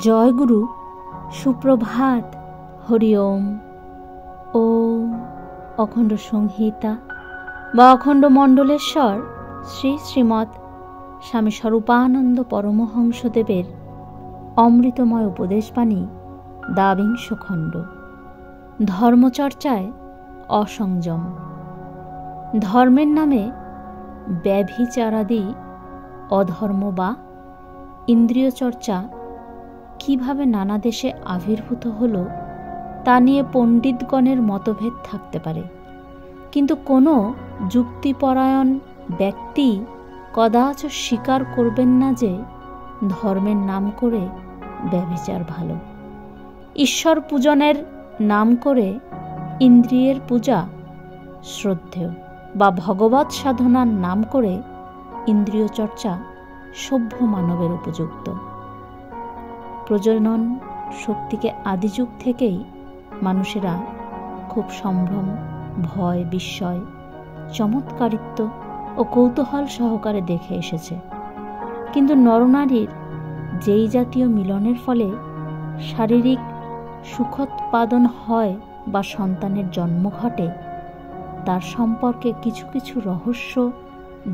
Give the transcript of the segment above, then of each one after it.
জয় গুরু, সুপ্রভাত, হরি ওম। ও অখণ্ড সংহিতা বা অখণ্ড মণ্ডলেশ্বর শ্রী শ্রীমৎ স্বামী স্বরূপানন্দ পরমহংসদেবের অমৃতময় উপদেশবাণী, দ্বাবিংশ খণ্ড। ধর্মচর্চায় অসংযম। ধর্মের নামে ব্যভিচারাদি অধর্ম বা ইন্দ্রিয় চর্চা কিভাবে নানা দেশে আবির্ভূত হল তা নিয়ে পণ্ডিতগণের মতভেদ থাকতে পারে, কিন্তু কোনো যুক্তিপরায়ণ ব্যক্তি কদাচ স্বীকার করবেন না যে ধর্মের নাম করে ব্যভিচার ভালো। ঈশ্বর পূজনের নাম করে ইন্দ্রিয়ের পূজা শ্রদ্ধেয়, বা ভগবৎ সাধনার নাম করে ইন্দ্রিয় চর্চা সভ্য মানবের উপযুক্ত। প্রজনন শক্তিকে আদিযুগ থেকেই মানুষেরা খুব সম্ভ্রম, ভয়, বিস্ময়, চমৎকারিত্ব ও কৌতূহল সহকারে দেখে এসেছে। কিন্তু নরনারীর যেই জাতীয় মিলনের ফলে শারীরিক সুখোৎপাদন হয় বা সন্তানের জন্ম ঘটে, তার সম্পর্কে কিছু কিছু রহস্য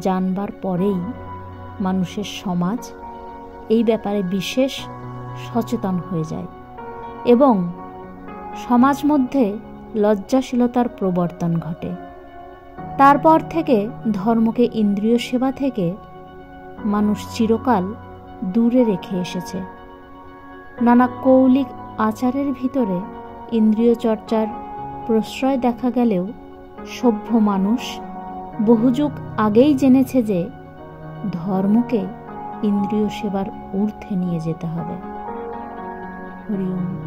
জানবার পরেই মানুষের সমাজ এই ব্যাপারে বিশেষ সচেতন হয়ে যায় এবং সমাজ মধ্যে লজ্জাশীলতার প্রবর্তন ঘটে। তারপর থেকে ধর্মকে ইন্দ্রিয় সেবা থেকে মানুষ চিরকাল দূরে রেখে এসেছে। নানা কৌলিক আচারের ভিতরে ইন্দ্রিয় চর্চার প্রশ্রয় দেখা গেলেও সভ্য মানুষ বহুযুগ আগেই জেনেছে যে ধর্মকে ইন্দ্রিয় সেবার ঊর্ধ্বে নিয়ে যেতে হবে। হরি ওম।